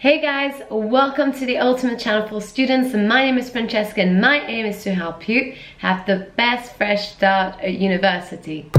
Hey guys, welcome to the ultimate channel for students. My name is Francesca and my aim is to help you have the best fresh start at university.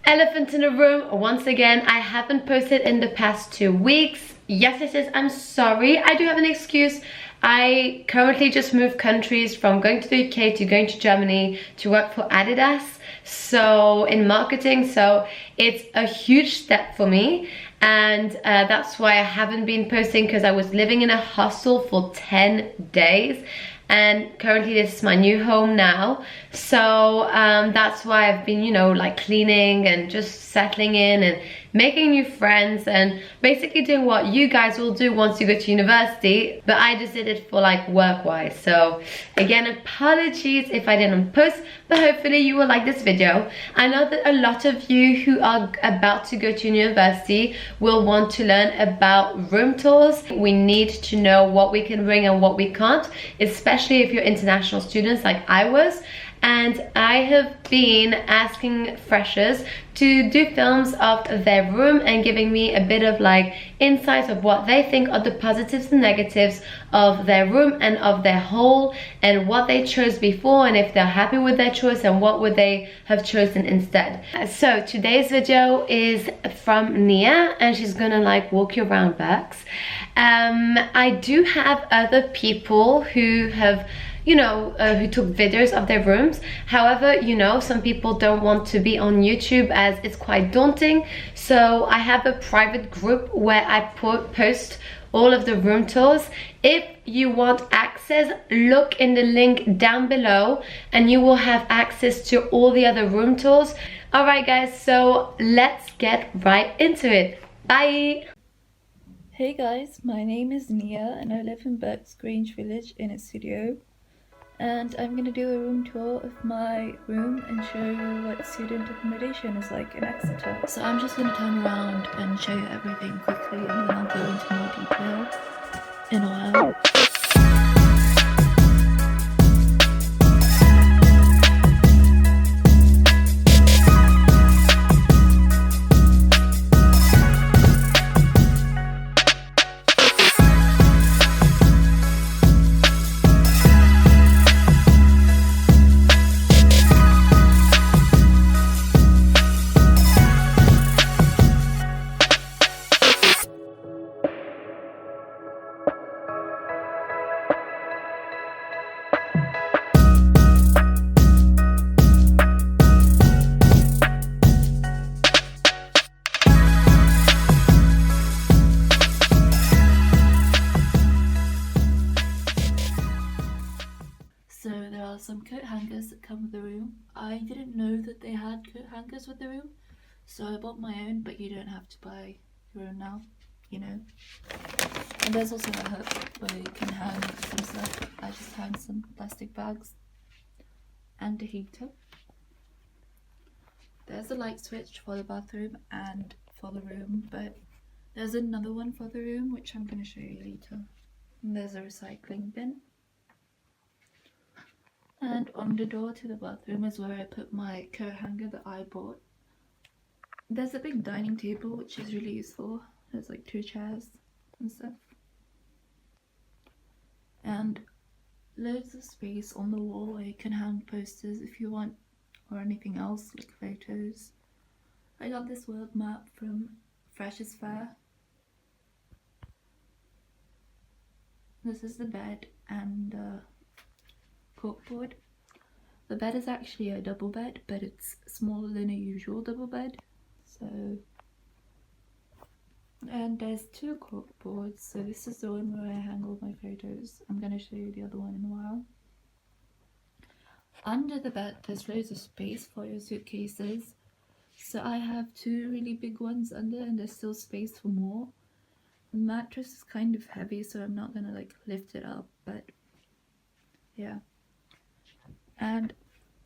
Elephant in the room, once again, I haven't posted in the past 2 weeks. Yes, I'm sorry, I do have an excuse. I currently just moved countries from going to the UK to going to Germany to work for ADIDAS, so in marketing, so it's a huge step for me, and that's why I haven't been posting, because I was living in a hostel for 10 days and currently this is my new home now, so that's why I've been, you know, like cleaning and just settling in and making new friends and basically doing what you guys will do once you go to university, but I just did it for like work-wise. So again, apologies if I didn't post, but hopefully you will like this video. I know that a lot of you who are about to go to university will want to learn about room tours. We need to know what we can bring and what we can't, especially if you're international students like I was. And I have been asking freshers to do films of their room and giving me a bit of like insight of what they think are the positives and negatives of their room and of their whole, and what they chose before, and if they're happy with their choice and what would they have chosen instead. So today's video is from Nia and she's gonna like walk you around Birks. I do have other people who have, you know, who took videos of their rooms. However, you know, some people don't want to be on YouTube as it's quite daunting. So I have a private group where I post all of the room tours. If you want access, look in the link down below and you will have access to all the other room tours. All right guys, so let's get right into it. Bye. Hey guys, my name is Nia and I live in Birks Grange Village in a studio. And I'm going to do a room tour of my room and show you what student accommodation is like in Exeter. So I'm just going to turn around and show you everything quickly, and then I'll go into more detail in a while. So there are some coat hangers that come with the room. I didn't know that they had coat hangers with the room, so I bought my own, but you don't have to buy your own now, you know. And there's also a hook where you can hang some stuff. I just hang some plastic bags and a heater. There's a light switch for the bathroom and for the room, but there's another one for the room which I'm going to show you later. And there's a recycling bin. And on the door to the bathroom is where I put my coat hanger that I bought. There's a big dining table which is really useful. There's like 2 chairs and stuff. And loads of space on the wall where you can hang posters if you want, or anything else like photos. I got this world map from Freshers Fair. This is the bed and corkboard. The bed is actually a double bed, but it's smaller than a usual double bed. So, and there's 2 corkboards. So this is the one where I hang all my photos. I'm going to show you the other one in a while. Under the bed there's loads of space for your suitcases. So I have 2 really big ones under, and there's still space for more. The mattress is kind of heavy, so I'm not going to like lift it up, but yeah. And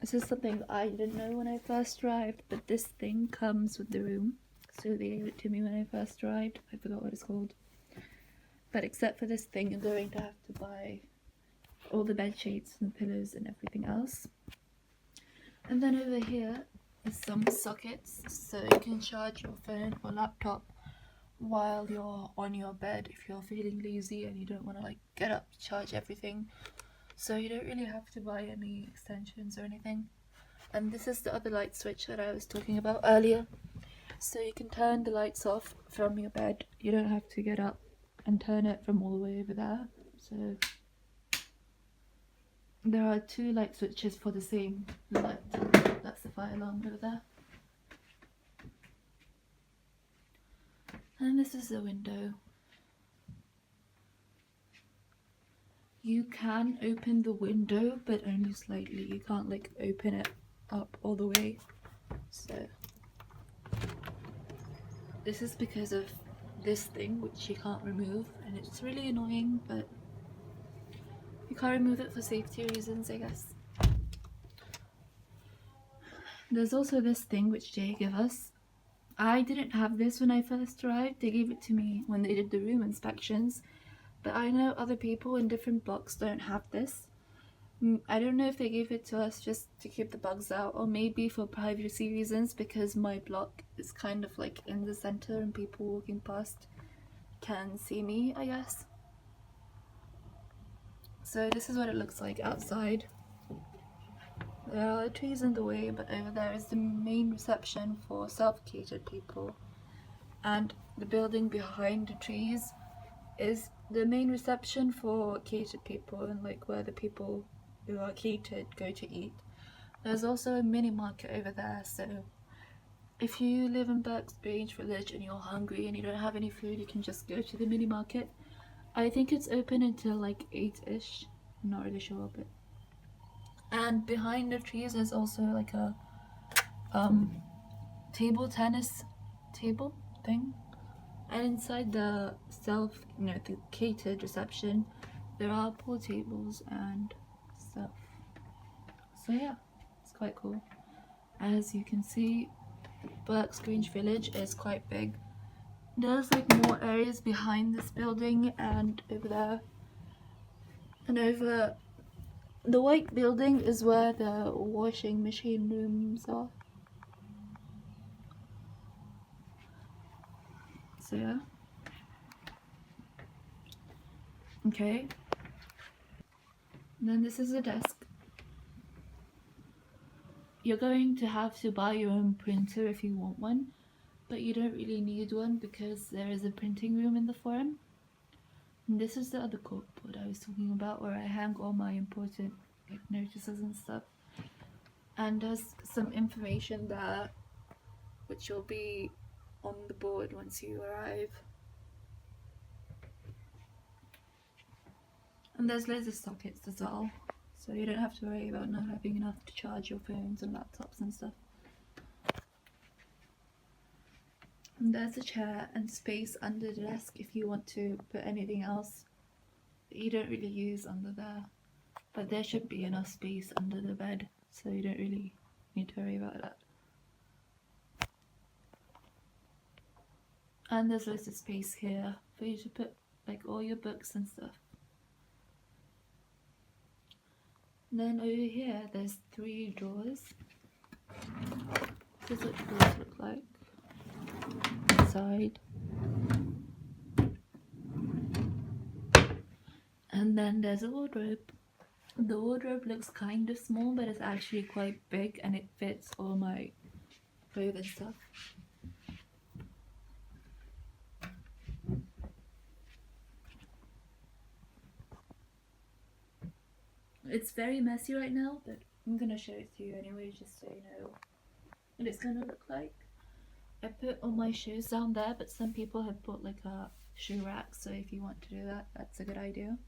this is something I didn't know when I first arrived, but this thing comes with the room. So they gave it to me when I first arrived. I forgot what it's called. But except for this thing, you're going to have to buy all the bed sheets and the pillows and everything else. And then over here is some sockets, so you can charge your phone or laptop while you're on your bed if you're feeling lazy and you don't want to like get up, charge everything. So you don't really have to buy any extensions or anything. And this is the other light switch that I was talking about earlier. So you can turn the lights off from your bed. You don't have to get up and turn it from all the way over there. So there are 2 light switches for the same light. That's the fire alarm over there. And this is the window. You can open the window, but only slightly. You can't like open it up all the way. So this is because of this thing which you can't remove, and it's really annoying, but you can't remove it for safety reasons, I guess. There's also this thing which they give us. I didn't have this when I first arrived. They gave it to me when they did the room inspections, but I know other people in different blocks don't have this. I don't know if they gave it to us just to keep the bugs out, or maybe for privacy reasons, because my block is kind of like in the center and people walking past can see me, I guess. So this is what it looks like outside. There are trees in the way, but over there is the main reception for self-catered people, and the building behind the trees is the main reception for catered people, and like where the people who are catered go to eat. There's also a mini market over there, so if you live in Birks Grange Village and you're hungry and you don't have any food, you can just go to the mini market. I think it's open until like 8ish, I'm not really sure, but and behind the trees is also like a table tennis table thing, and inside the the catered reception there are pool tables and stuff. So yeah, it's quite cool. As you can see, Birks Grange Village is quite big. There's like more areas behind this building and over there, and over the white building is where the washing machine rooms are. So yeah. Okay. And then this is a desk. You're going to have to buy your own printer if you want one, but you don't really need one because there is a printing room in the forum. And this is the other corkboard I was talking about, where I hang all my important like notices and stuff. And there's some information there which will be on the board once you arrive. And there's loads of sockets as well, so you don't have to worry about not having enough to charge your phones and laptops and stuff. And there's a chair and space under the desk if you want to put anything else that you don't really use under there. But there should be enough space under the bed, so you don't really need to worry about that. And there's loads of space here for you to put like all your books and stuff. And then over here there's 3 drawers. This is what drawers look like. Side. And then there's a wardrobe. The wardrobe looks kind of small, but it's actually quite big and it fits all my clothes and stuff. It's very messy right now, but I'm gonna show it to you anyway, just so you know what it's gonna look like. I put all my shoes down there, but some people have put like a shoe rack, so if you want to do that, that's a good idea.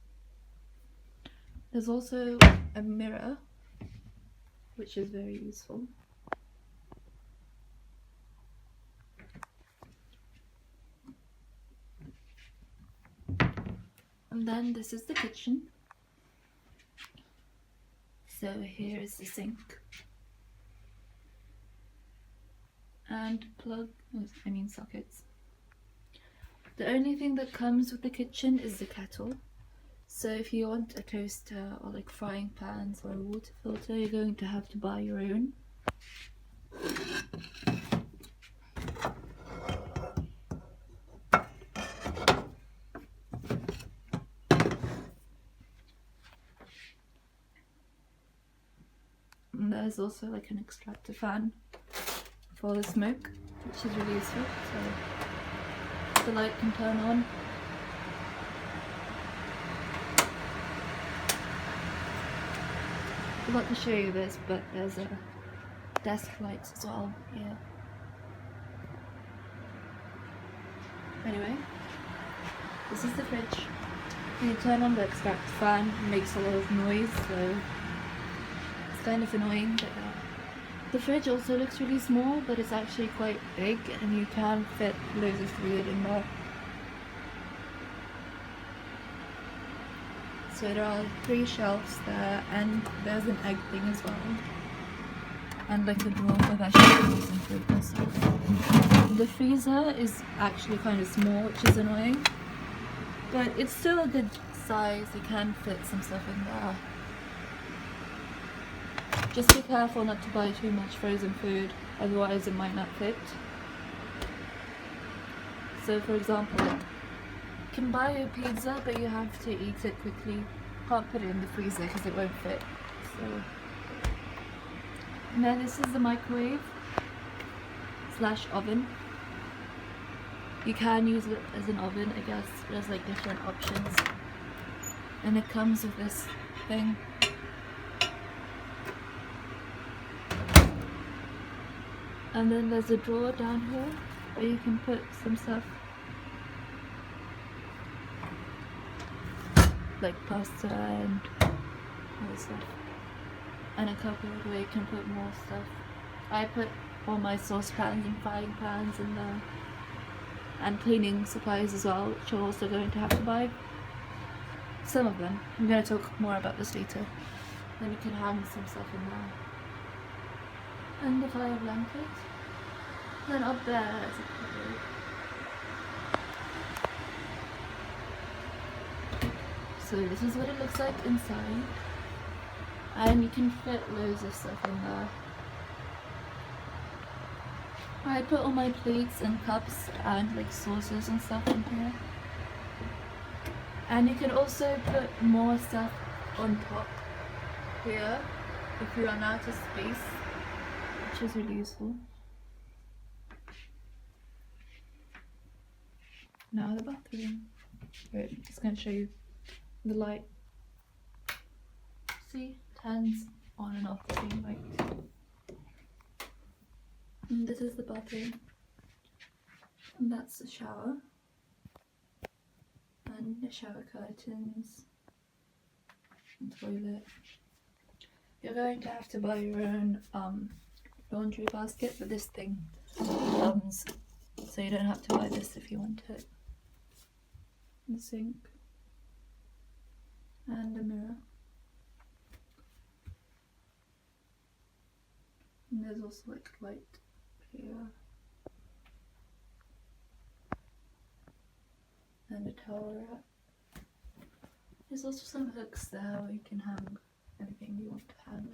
There's also a mirror, which is very useful. And then this is the kitchen. So here is the sink. And sockets. The only thing that comes with the kitchen is the kettle. So if you want a toaster or like frying pans or a water filter, you're going to have to buy your own. And there's also like an extractor fan for the smoke, which is really useful, so the light can turn on. I forgot to show you this, but there's a desk lights as well here. Anyway, this is the fridge. When you turn on the extractor fan, it makes a lot of noise, so it's kind of annoying. But the fridge also looks really small, but it's actually quite big, and you can fit loads of food in there. So there are 3 shelves there, and there's an egg thing as well, and like a drawer for vegetables and fruit and stuff. The freezer is actually kind of small, which is annoying, but it's still a good size. You can fit some stuff in there. Just be careful not to buy too much frozen food, otherwise it might not fit. So for example, you can buy a pizza, but you have to eat it quickly. Can't put it in the freezer because it won't fit. So, and then this is the microwave / oven. You can use it as an oven, I guess. There's like different options, and it comes with this thing. And then there's a drawer down here where you can put some stuff, like pasta and other stuff, and a cupboard where you can put more stuff. I put all my saucepans and frying pans in there, and cleaning supplies as well, which you're also going to have to buy. Some of them. I'm going to talk more about this later. Then you can hang some stuff in there. And the fire blanket. Then up there is a cupboard. So this is what it looks like inside, and you can fit loads of stuff in there. I put all my plates and cups and like sauces and stuff in here, and you can also put more stuff on top here if you run out of space, which is really useful. Now the bathroom. Wait, I'm just going to show you the light. See, turns on and off the same light. And this is the bathroom, and that's the shower, and the shower curtains and toilet. You're going to have to buy your own laundry basket, but this thing comes, so you don't have to buy this if you want it. The sink and a mirror, and there's also like light here and a towel rack. There's also some hooks there where you can hang anything you want to hang.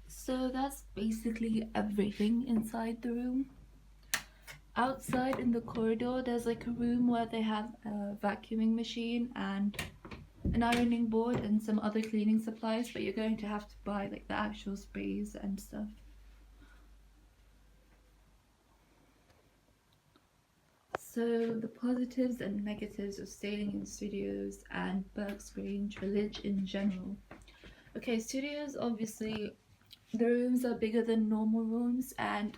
So that's basically everything inside the room. Outside in the corridor there's like a room where they have a vacuuming machine and an ironing board and some other cleaning supplies, but you're going to have to buy like the actual sprays and stuff. So the positives and negatives of staying in studios and Birks Grange Village in general. Okay, studios, obviously the rooms are bigger than normal rooms, and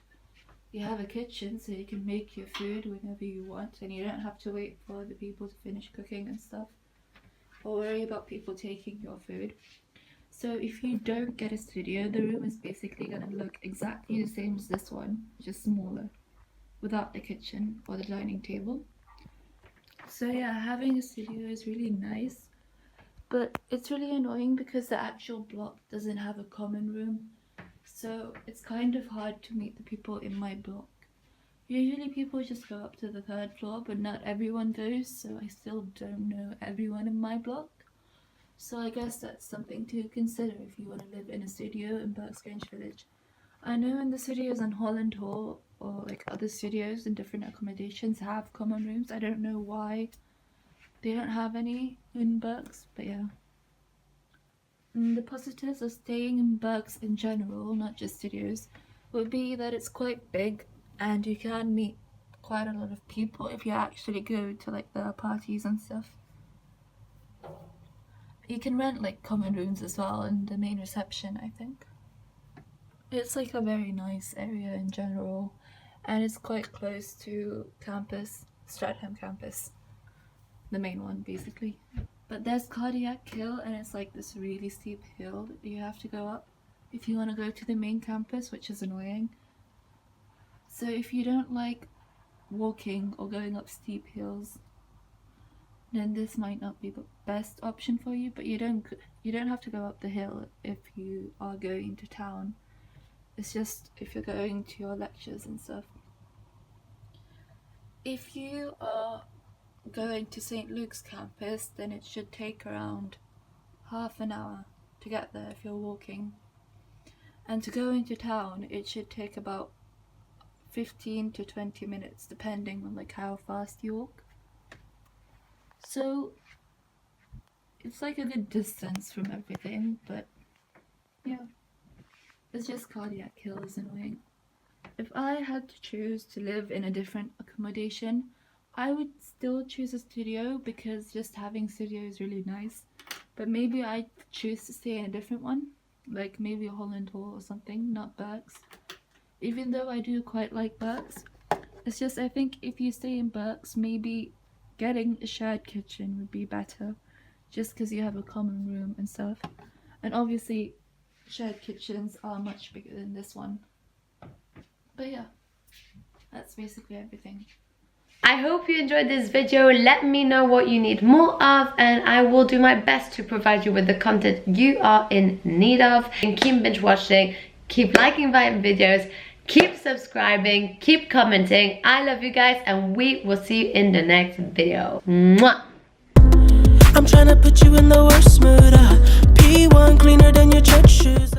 you have a kitchen so you can make your food whenever you want, and you don't have to wait for other people to finish cooking and stuff, or worry about people taking your food. So if you don't get a studio, the room is basically going to look exactly the same as this one, just smaller, without the kitchen or the dining table. So yeah, having a studio is really nice, but it's really annoying because the actual block doesn't have a common room, so it's kind of hard to meet the people in my block. Usually people just go up to the 3rd floor, but not everyone does, so I still don't know everyone in my block. So I guess that's something to consider if you want to live in a studio in Birks Grange Village. I know in the studios in Holland Hall or like other studios in different accommodations have common rooms. I don't know why they don't have any in Birks, but yeah. And the positives of staying in Birks in general, not just studios, would be that it's quite big and you can meet quite a lot of people if you actually go to like the parties and stuff. You can rent like common rooms as well in the main reception, I think. It's like a very nice area in general, and it's quite close to campus, Stratham campus, the main one basically. But there's Cardiac Hill, and it's like this really steep hill that you have to go up if you want to go to the main campus, which is annoying. So if you don't like walking or going up steep hills, then this might not be the best option for you. But you don't have to go up the hill if you are going to town. It's just if you're going to your lectures and stuff. If you are going to St. Luke's campus, then it should take around half an hour to get there if you're walking. And to go into town, it should take about 15 to 20 minutes, depending on like how fast you walk. So it's like a good distance from everything, but yeah. It's just Cardiac Hill is annoying. If I had to choose to live in a different accommodation, I would still choose a studio because just having studio is really nice. But maybe I'd choose to stay in a different one, like maybe a Holland Hall or something, not Birks. Even though I do quite like Birks, it's just I think if you stay in Birks, maybe getting a shared kitchen would be better, just because you have a common room and stuff. And obviously shared kitchens are much bigger than this one. But yeah, that's basically everything. I hope you enjoyed this video. Let me know what you need more of, and I will do my best to provide you with the content you are in need of. And keep binge watching, keep liking my videos, keep subscribing, keep commenting. I love you guys, and we will see you in the next video. Mwah! I'm trying to put you in the worst mood. P1 cleaner than your church shoes.